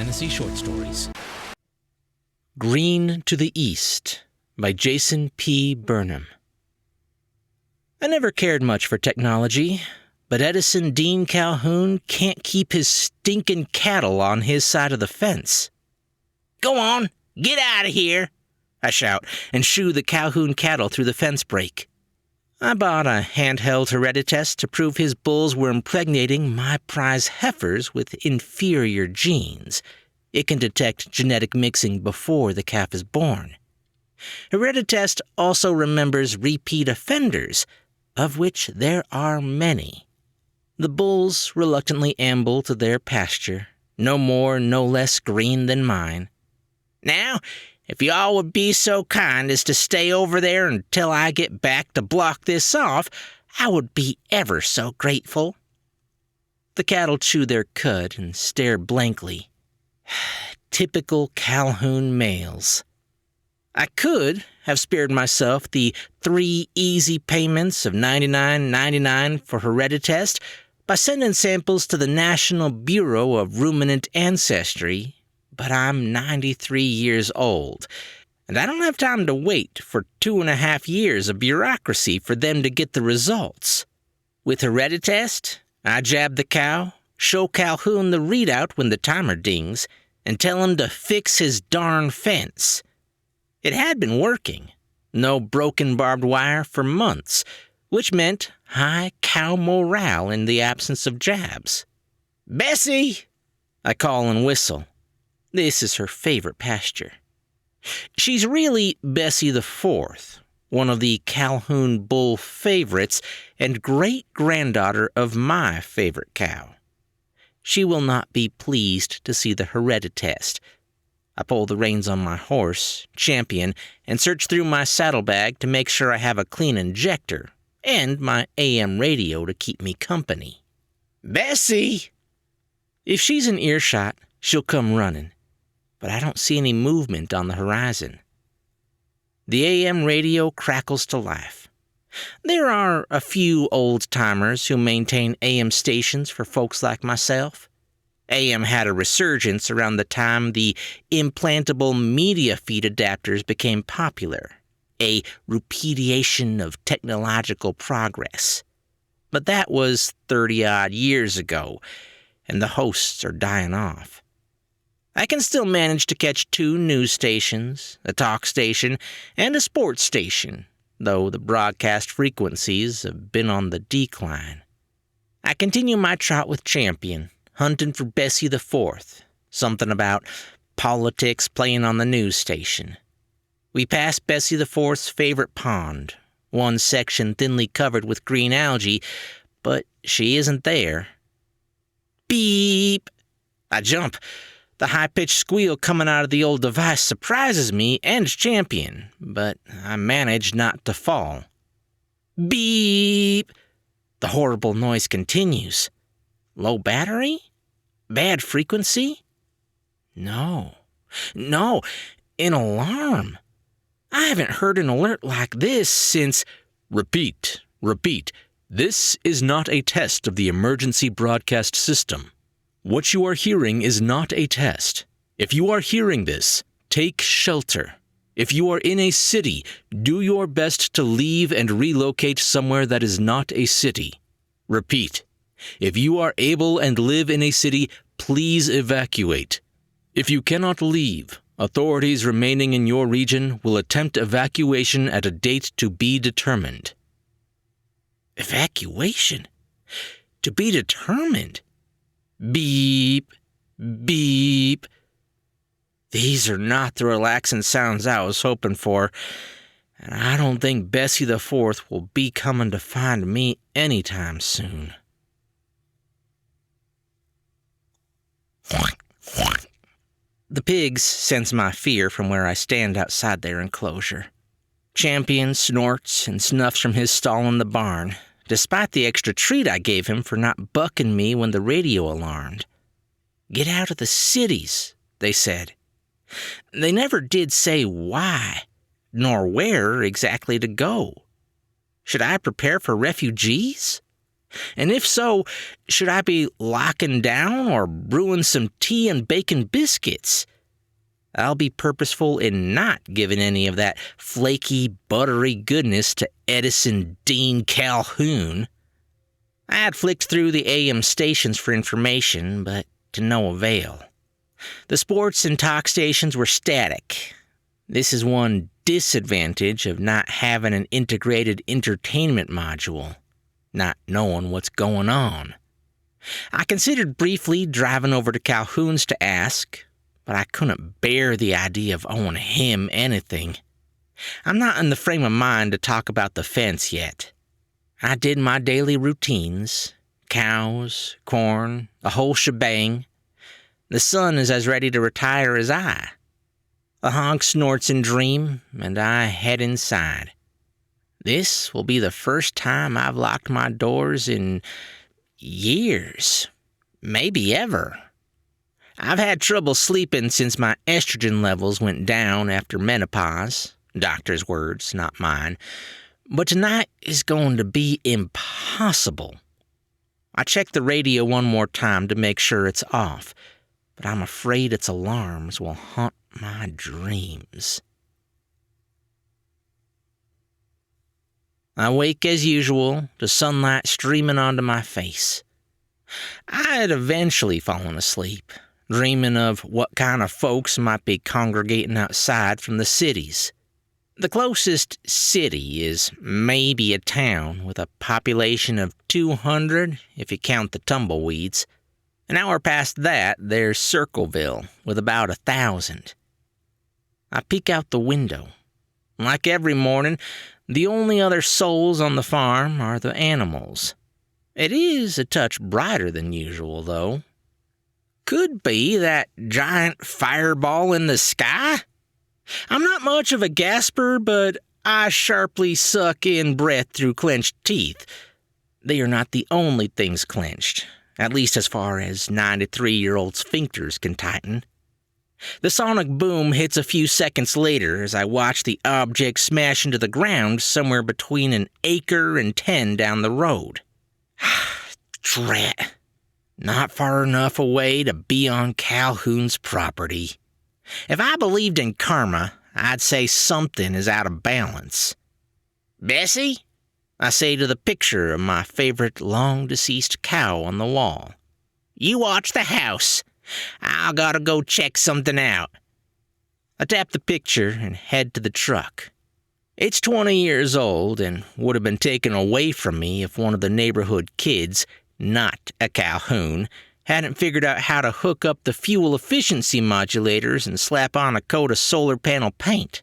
fantasy short stories. Green to the East by Jason P. Burnham. I never cared much for technology, but Edison Dean Calhoun can't keep his stinking cattle on his side of the fence. "Go on, get out of here," I shout, and shoo the Calhoun cattle through the fence break. I bought a handheld hereditest to prove his bulls were impregnating my prize heifers with inferior genes. It can detect genetic mixing before the calf is born. Hereditest also remembers repeat offenders, of which there are many. The bulls reluctantly amble to their pasture, no more, no less green than mine. "Now, if y'all would be so kind as to stay over there until I get back to block this off, I would be ever so grateful." The cattle chew their cud and stare blankly. Typical Calhoun males. I could have spared myself the 3 easy payments of $99.99 for hereditest by sending samples to the National Bureau of Ruminant Ancestry, but I'm 93 years old, and I don't have time to wait for 2.5 years of bureaucracy for them to get the results. With hereditest, I jab the cow, show Calhoun the readout when the timer dings, and tell him to fix his darn fence. It had been working. No broken barbed wire for months, which meant high cow morale in the absence of jabs. "Bessie!" I call and whistle. This is her favorite pasture. She's really Bessie the Fourth, one of the Calhoun bull favorites and great-granddaughter of my favorite cow. She will not be pleased to see the hereditest. I pull the reins on my horse, Champion, and search through my saddlebag to make sure I have a clean injector and my AM radio to keep me company. "Bessie!" If she's in earshot, she'll come running, but I don't see any movement on the horizon. The AM radio crackles to life. There are a few old-timers who maintain AM stations for folks like myself. AM had a resurgence around the time the implantable media feed adapters became popular, a repudiation of technological progress. But that was 30-odd years ago, and the hosts are dying off. I can still manage to catch 2 news stations, a talk station, and a sports station, though the broadcast frequencies have been on the decline. I continue my trot with Champion, hunting for Bessie the Fourth, something about politics playing on the news station. We pass Bessie the Fourth's favorite pond, one section thinly covered with green algae, but she isn't there. Beep! I jump. The high-pitched squeal coming out of the old device surprises me and Champion, but I manage not to fall. Beep! The horrible noise continues. Low battery? Bad frequency? No, an alarm. I haven't heard an alert like this since... Repeat. This is not a test of the emergency broadcast system. What you are hearing is not a test. If you are hearing this, take shelter. If you are in a city, do your best to leave and relocate somewhere that is not a city. Repeat. If you are able and live in a city, please evacuate. If you cannot leave, authorities remaining in your region will attempt evacuation at a date to be determined. Evacuation? To be determined? Beep, beep. These are not the relaxing sounds I was hoping for, and I don't think Bessie the Fourth will be coming to find me anytime soon. The pigs sense my fear from where I stand outside their enclosure. Champion snorts and snuffs from his stall in the barn, despite the extra treat I gave him for not bucking me when the radio alarmed. "Get out of the cities," they said. They never did say why, nor where exactly to go. Should I prepare for refugees? And if so, should I be locking down or brewing some tea and baking biscuits? I'll be purposeful in not giving any of that flaky, buttery goodness to Edison Dean Calhoun. I had flicked through the AM stations for information, but to no avail. The sports and talk stations were static. This is one disadvantage of not having an integrated entertainment module, not knowing what's going on. I considered briefly driving over to Calhoun's to ask, but I couldn't bear the idea of owing him anything. I'm not in the frame of mind to talk about the fence yet. I did my daily routines, cows, corn, a whole shebang. The sun is as ready to retire as I. The honk snorts in dream, and I head inside. This will be the first time I've locked my doors in years, maybe ever. I've had trouble sleeping since my estrogen levels went down after menopause. Doctor's words, not mine. But tonight is going to be impossible. I checked the radio one more time to make sure it's off, but I'm afraid its alarms will haunt my dreams. I wake as usual to sunlight streaming onto my face. I had eventually fallen asleep, dreaming of what kind of folks might be congregating outside from the cities. The closest city is maybe a town with a population of 200 if you count the tumbleweeds. An hour past that, there's Circleville with about 1,000. I peek out the window. Like every morning, the only other souls on the farm are the animals. It is a touch brighter than usual, though. Could be that giant fireball in the sky? I'm not much of a gasper, but I sharply suck in breath through clenched teeth. They are not the only things clenched, at least as far as 93-year-old sphincters can tighten. The sonic boom hits a few seconds later as I watch the object smash into the ground somewhere between an acre and 10 down the road. Drat. Not far enough away to be on Calhoun's property. If I believed in karma, I'd say something is out of balance. Bessie? I say to the picture of my favorite long-deceased cow on the wall. You watch the house. I gotta go check something out. I tap the picture and head to the truck. It's 20 years old and would have been taken away from me if one of the neighborhood kids, not a Calhoun, hadn't figured out how to hook up the fuel efficiency modulators and slap on a coat of solar panel paint.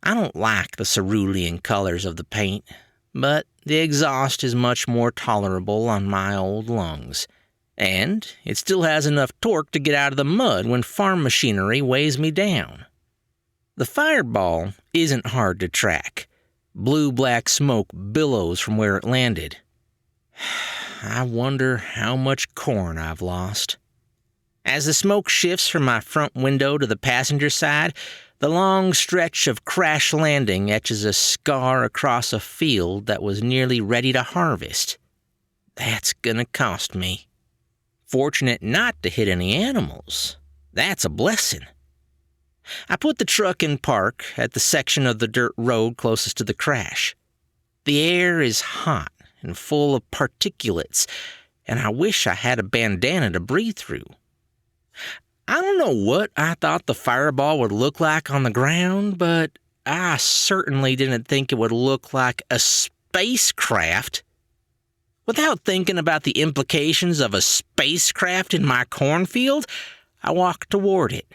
I don't like the cerulean colors of the paint, but the exhaust is much more tolerable on my old lungs. And it still has enough torque to get out of the mud when farm machinery weighs me down. The fireball isn't hard to track. Blue-black smoke billows from where it landed. I wonder how much corn I've lost. As the smoke shifts from my front window to the passenger side, the long stretch of crash landing etches a scar across a field that was nearly ready to harvest. That's gonna cost me. Fortunate not to hit any animals. That's a blessing. I put the truck in park at the section of the dirt road closest to the crash. The air is hot and full of particulates, and I wish I had a bandana to breathe through. I don't know what I thought the fireball would look like on the ground, but I certainly didn't think it would look like a spacecraft. Without thinking about the implications of a spacecraft in my cornfield, I walked toward it.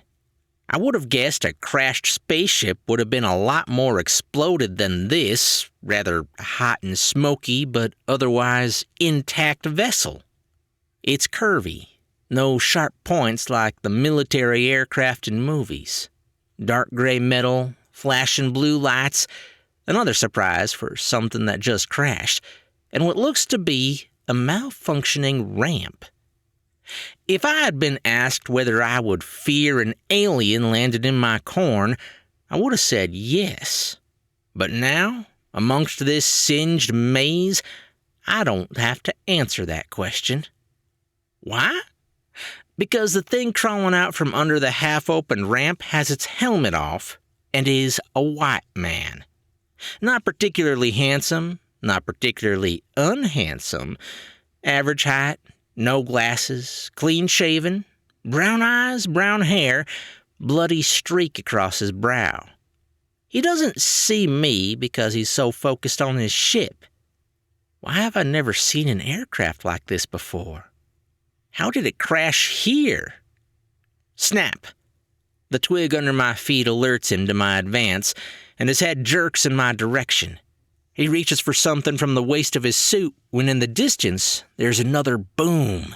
I would have guessed a crashed spaceship would have been a lot more exploded than this, rather hot and smoky but otherwise intact vessel. It's curvy, no sharp points like the military aircraft in movies. Dark gray metal, flashing blue lights, another surprise for something that just crashed, and what looks to be a malfunctioning ramp. If I had been asked whether I would fear an alien landed in my corn, I would have said yes. But now, amongst this singed maze, I don't have to answer that question. Why? Because the thing crawling out from under the half-open ramp has its helmet off and is a white man. Not particularly handsome, not particularly unhandsome. Average height, no glasses, clean-shaven, brown eyes, brown hair, bloody streak across his brow. He doesn't see me because he's so focused on his ship. Why have I never seen an aircraft like this before? How did it crash here? Snap! The twig under my feet alerts him to my advance, and his head jerks in my direction. He reaches for something from the waist of his suit when in the distance there's another boom.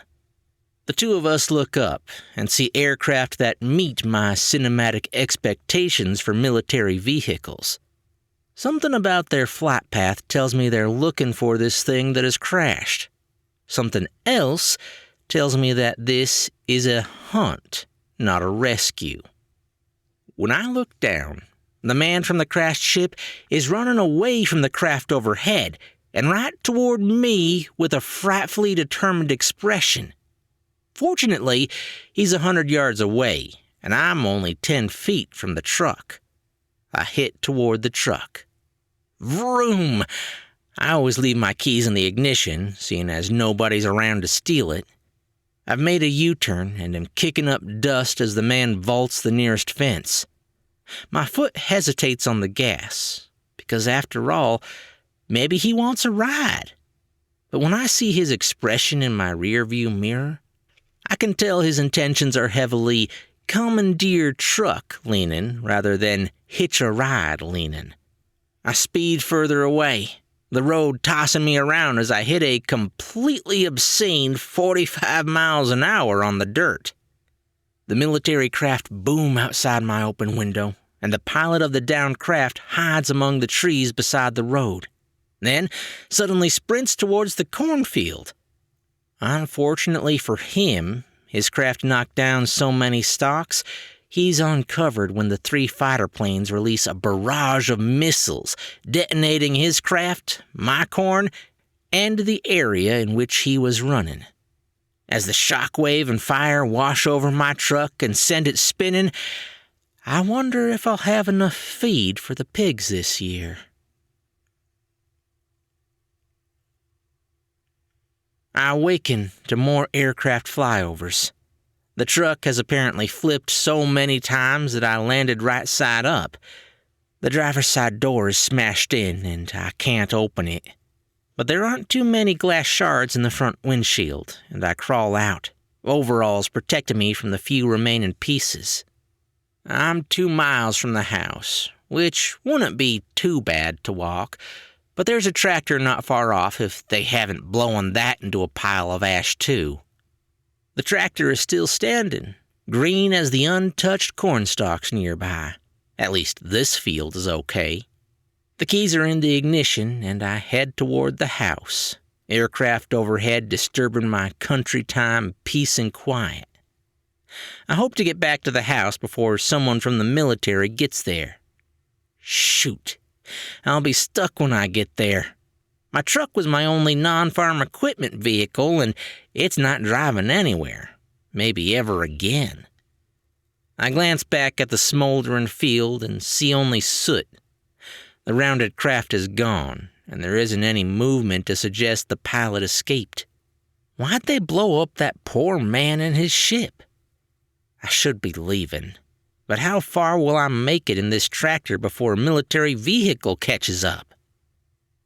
The two of us look up and see aircraft that meet my cinematic expectations for military vehicles. Something about their flight path tells me they're looking for this thing that has crashed. Something else tells me that this is a hunt, not a rescue. When I look down, the man from the crashed ship is running away from the craft overhead and right toward me with a frightfully determined expression. Fortunately, he's 100 yards away, and I'm only 10 feet from the truck. I hit toward the truck. Vroom! I always leave my keys in the ignition, seeing as nobody's around to steal it. I've made a U-turn and am kicking up dust as the man vaults the nearest fence. My foot hesitates on the gas, because after all, maybe he wants a ride. But when I see his expression in my rearview mirror, I can tell his intentions are heavily commandeer truck leaning rather than hitch a ride leaning. I speed further away, the road tossing me around as I hit a completely obscene 45 miles an hour on the dirt. The military craft boom outside my open window, and the pilot of the downed craft hides among the trees beside the road, then suddenly sprints towards the cornfield. Unfortunately for him, his craft knocked down so many stalks, he's uncovered when the 3 fighter planes release a barrage of missiles, detonating his craft, my corn, and the area in which he was running. As the shockwave and fire wash over my truck and send it spinning, I wonder if I'll have enough feed for the pigs this year. I awaken to more aircraft flyovers. The truck has apparently flipped so many times that I landed right side up. The driver's side door is smashed in and I can't open it. But there aren't too many glass shards in the front windshield, and I crawl out, overalls protecting me from the few remaining pieces. I'm 2 miles from the house, which wouldn't be too bad to walk, but there's a tractor not far off if they haven't blown that into a pile of ash too. The tractor is still standing, green as the untouched cornstalks nearby. At least this field is okay. The keys are in the ignition, and I head toward the house, aircraft overhead disturbing my country time peace and quiet. I hope to get back to the house before someone from the military gets there. Shoot, I'll be stuck when I get there. My truck was my only non-farm equipment vehicle, and it's not driving anywhere, maybe ever again. I glance back at the smoldering field and see only soot. The rounded craft is gone, and there isn't any movement to suggest the pilot escaped. Why'd they blow up that poor man and his ship? I should be leaving, but how far will I make it in this tractor before a military vehicle catches up?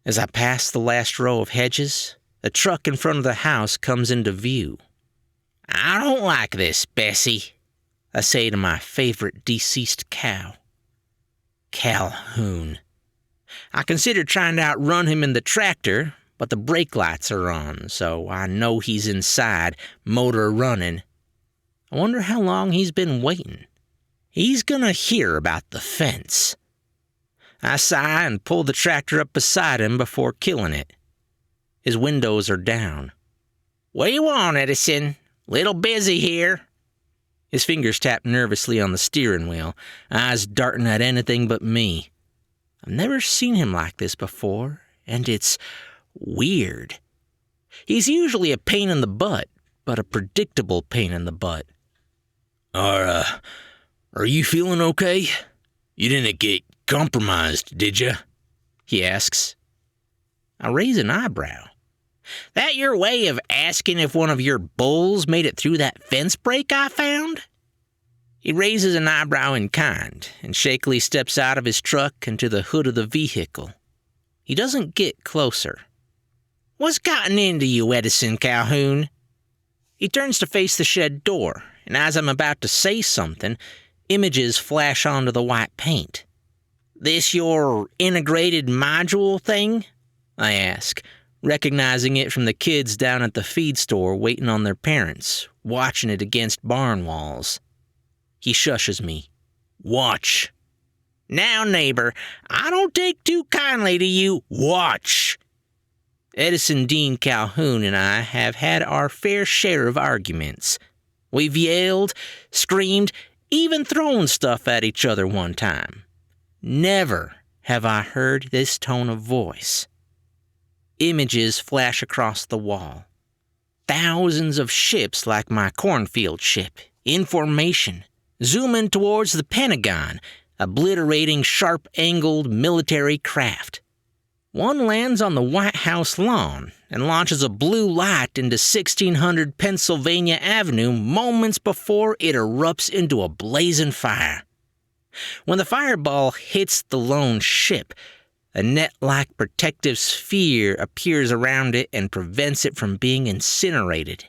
As I pass the last row of hedges, a truck in front of the house comes into view. I don't like this, Bessie, I say to my favorite deceased cow. Calhoun. I consider trying to outrun him in the tractor, but the brake lights are on, so I know he's inside, motor running. I wonder how long he's been waiting. He's gonna hear about the fence. I sigh and pull the tractor up beside him before killing it. His windows are down. What do you want, Edison? Little busy here. His fingers tap nervously on the steering wheel, eyes darting at anything but me. I've never seen him like this before, and it's weird. He's usually a pain in the butt, but a predictable pain in the butt. Are you feeling okay? You didn't get compromised, did you? He asks. I raise an eyebrow. That your way of asking if one of your bulls made it through that fence break I found? He raises an eyebrow in kind and shakily steps out of his truck and to the hood of the vehicle. He doesn't get closer. What's gotten into you, Edison Calhoun? He turns to face the shed door, and as I'm about to say something, images flash onto the white paint. This your integrated module thing? I ask, recognizing it from the kids down at the feed store waiting on their parents, watching it against barn walls. He shushes me. Watch. Now, neighbor, I don't take too kindly to you. Watch. Edison Dean Calhoun and I have had our fair share of arguments. We've yelled, screamed, even thrown stuff at each other one time. Never have I heard this tone of voice. Images flash across the wall. Thousands of ships like my cornfield ship, in formation, zooming towards the Pentagon, obliterating sharp-angled military craft. One lands on the White House lawn and launches a blue light into 1600 Pennsylvania Avenue moments before it erupts into a blazing fire. When the fireball hits the lone ship, a net-like protective sphere appears around it and prevents it from being incinerated.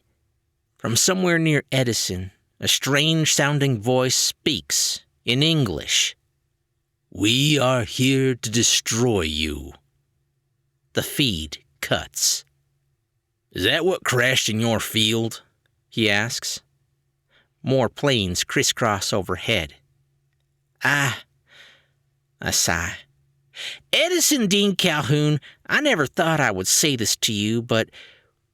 From somewhere near Edison, a strange-sounding voice speaks, in English. We are here to destroy you. The feed cuts. Is that what crashed in your field? He asks. More planes crisscross overhead. I sigh. Edison Dean Calhoun, I never thought I would say this to you, but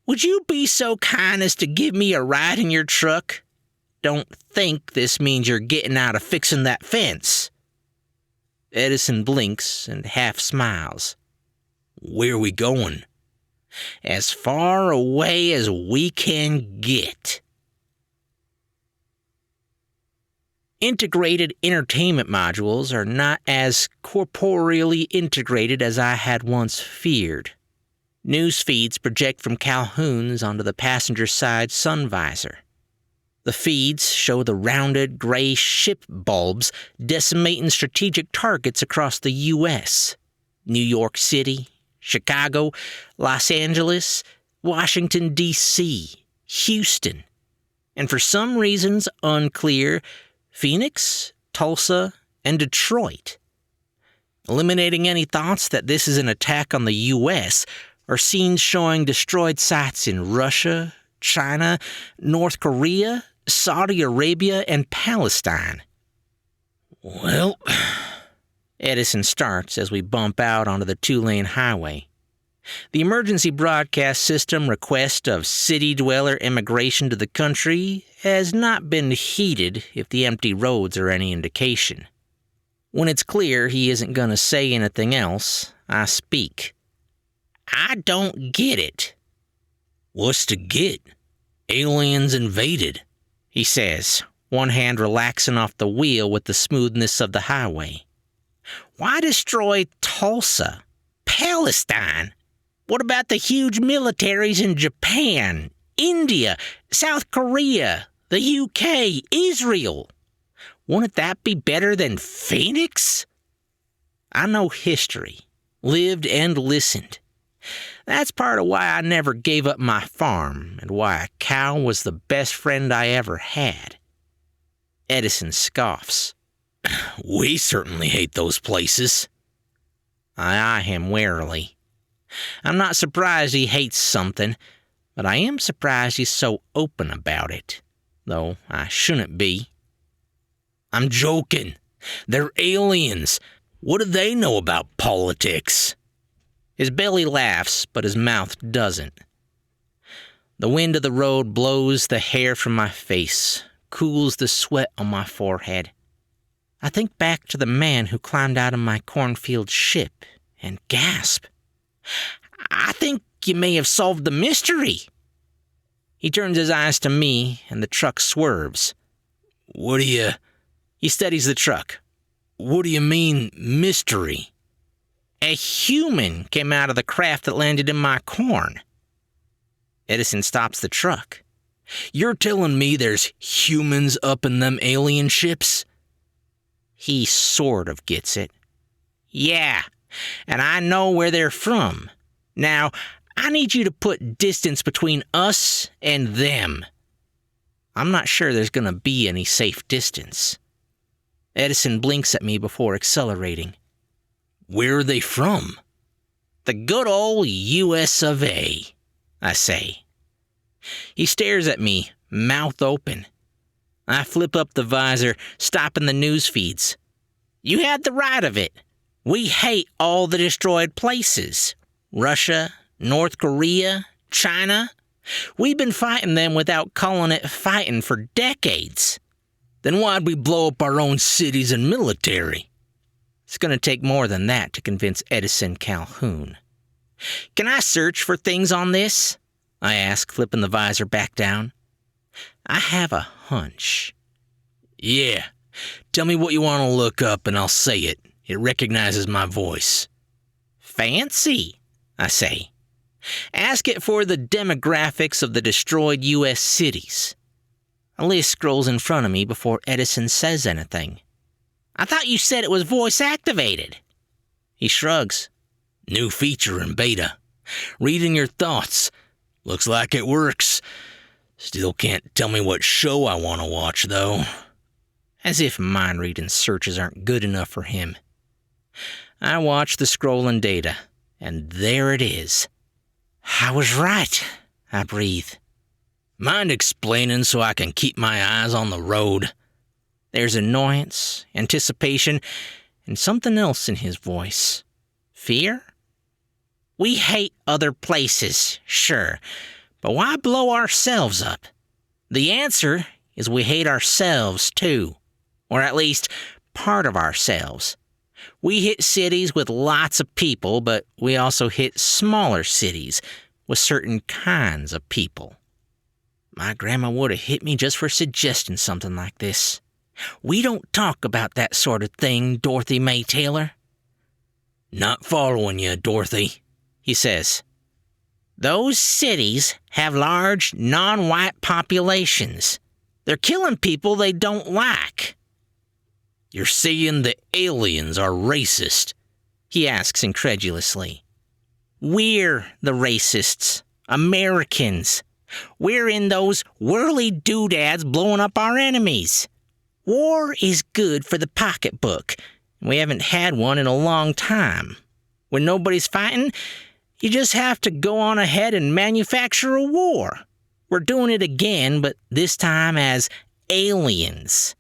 would you be so kind as to give me a ride in your truck? Don't think this means you're getting out of fixing that fence. Edison blinks and half smiles. Where are we going? As far away as we can get. Integrated entertainment modules are not as corporeally integrated as I had once feared. News feeds project from Calhoun's onto the passenger side sun visor. The feeds show the rounded gray ship bulbs decimating strategic targets across the U.S. New York City, Chicago, Los Angeles, Washington, D.C., Houston, and for some reasons unclear, Phoenix, Tulsa, and Detroit. Eliminating any thoughts that this is an attack on the U.S. are scenes showing destroyed sites in Russia, China, North Korea, Saudi Arabia, and Palestine. Well, Edison starts as we bump out onto the two-lane highway. The emergency broadcast system request of city dweller immigration to the country has not been heeded if the empty roads are any indication. When it's clear he isn't going to say anything else, I speak. I don't get it. What's to get? Aliens invaded, he says, one hand relaxing off the wheel with the smoothness of the highway. Why destroy Tulsa? Palestine? What about the huge militaries in Japan, India, South Korea, the UK, Israel? Wouldn't that be better than Phoenix? I know history, lived and listened. That's part of why I never gave up my farm and why a cow was the best friend I ever had. Edison scoffs. We certainly hate those places. I eye him warily. I'm not surprised he hates something, but I am surprised he's so open about it, though I shouldn't be. I'm joking. They're aliens. What do they know about politics? His belly laughs, but his mouth doesn't. The wind of the road blows the hair from my face, cools the sweat on my forehead. I think back to the man who climbed out of my cornfield ship and gasp. I think think you may have solved the mystery." He turns his eyes to me, and the truck swerves. What do you... He steadies the truck. What do you mean, mystery? "A human came out of the craft that landed in my corn." Edison stops the truck. You're telling me there's humans up in them alien ships? He sort of gets it. "Yeah, and I know where they're from. Now, I need you to put distance between us and them." I'm not sure there's going to be any safe distance. Edison blinks at me before accelerating. Where are they from? "The good old US of A," I say. He stares at me, mouth open. I flip up the visor, stopping the news feeds. "You had the right of it. We hate all the destroyed places. Russia, North Korea, China. We've been fighting them without calling it fighting for decades." Then why'd we blow up our own cities and military? It's going to take more than that to convince Edison Calhoun. "Can I search for things on this?" I ask, flipping the visor back down. I have a hunch. "Yeah. Tell me what you want to look up and I'll say it. It recognizes my voice." "Fancy," I say. "Ask it for the demographics of the destroyed U.S. cities." A list scrolls in front of me before Edison says anything. "I thought you said it was voice-activated." He shrugs. "New feature in beta. Reading your thoughts. Looks like it works. Still can't tell me what show I want to watch, though." As if mind-reading searches aren't good enough for him. I watch the scrolling data, and there it is. "I was right," I breathe. Mind explaining so I can keep my eyes on the road? There's annoyance, anticipation, and something else in his voice. Fear? "We hate other places, sure, but why blow ourselves up? The answer is we hate ourselves too, or at least part of ourselves. We hit cities with lots of people, but we also hit smaller cities with certain kinds of people." My grandma would have hit me just for suggesting something like this. We don't talk about that sort of thing, Dorothy May Taylor. "Not following you, Dorothy," he says. "Those cities have large non-white populations. They're killing people they don't like." "You're saying the aliens are racist?" he asks incredulously. "We're the racists. Americans. We're in those whirly doodads blowing up our enemies. War is good for the pocketbook. We haven't had one in a long time. When nobody's fighting, you just have to go on ahead and manufacture a war. We're doing it again, but this time as aliens."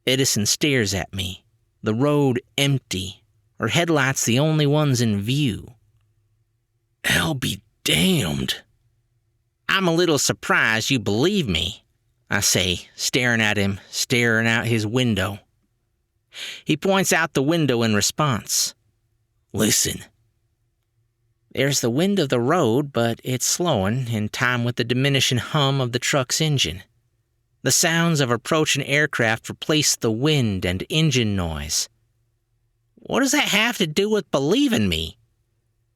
Edison stares at me, the road empty, her headlights the only ones in view. "I'll be damned." "I'm a little surprised you believe me," I say, staring at him, staring out his window. He points out the window in response. "Listen." There's the wind of the road, but it's slowing in time with the diminishing hum of the truck's engine. The sounds of approaching aircraft replace the wind and engine noise. What does that have to do with believing me?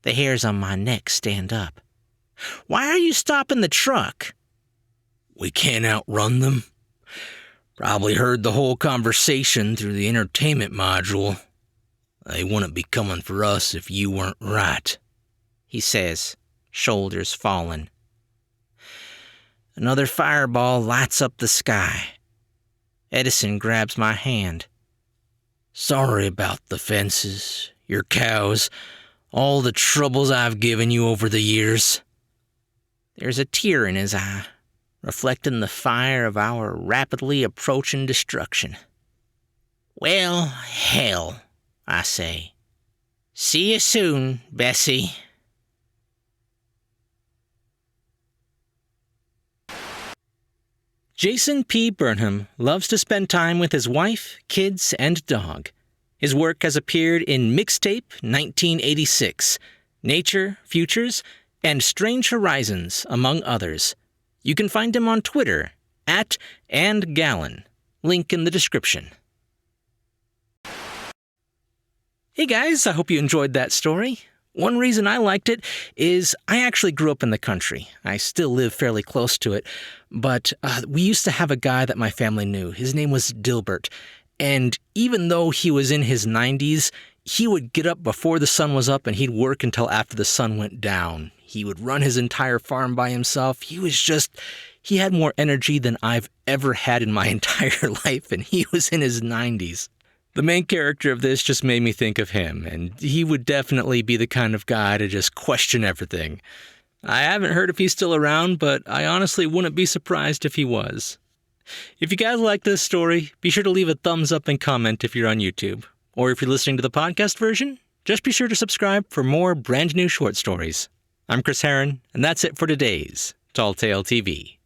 The hairs on my neck stand up. Why are you stopping the truck? "We can't outrun them. Probably heard the whole conversation through the entertainment module. They wouldn't be coming for us if you weren't right," he says, shoulders fallen. Another fireball lights up the sky. Edison grabs my hand. "Sorry about the fences, your cows, all the troubles I've given you over the years." There's a tear in his eye, reflecting the fire of our rapidly approaching destruction. "Well, hell," I say. "See you soon, Bessie." Jason P. Burnham loves to spend time with his wife, kids, and dog. His work has appeared in Mixtape 1986, nature, futures, and strange horizons, among others. You can find him on Twitter @andgallon. Link in the description. Hey guys, I hope you enjoyed that story. One reason I liked it is I actually grew up in the country. I still live fairly close to it, but we used to have a guy that my family knew. His name was Dilbert, and even though he was in his 90s, he would get up before the sun was up and he'd work until after the sun went down. He would run his entire farm by himself. He had more energy than I've ever had in my entire life, and he was in his 90s. The main character of this just made me think of him, and he would definitely be the kind of guy to just question everything. I haven't heard if he's still around, but I honestly wouldn't be surprised if he was. If you guys like this story, be sure to leave a thumbs up and comment if you're on YouTube. Or if you're listening to the podcast version, just be sure to subscribe for more brand new short stories. I'm Chris Herron, and that's it for today's Tall Tale TV.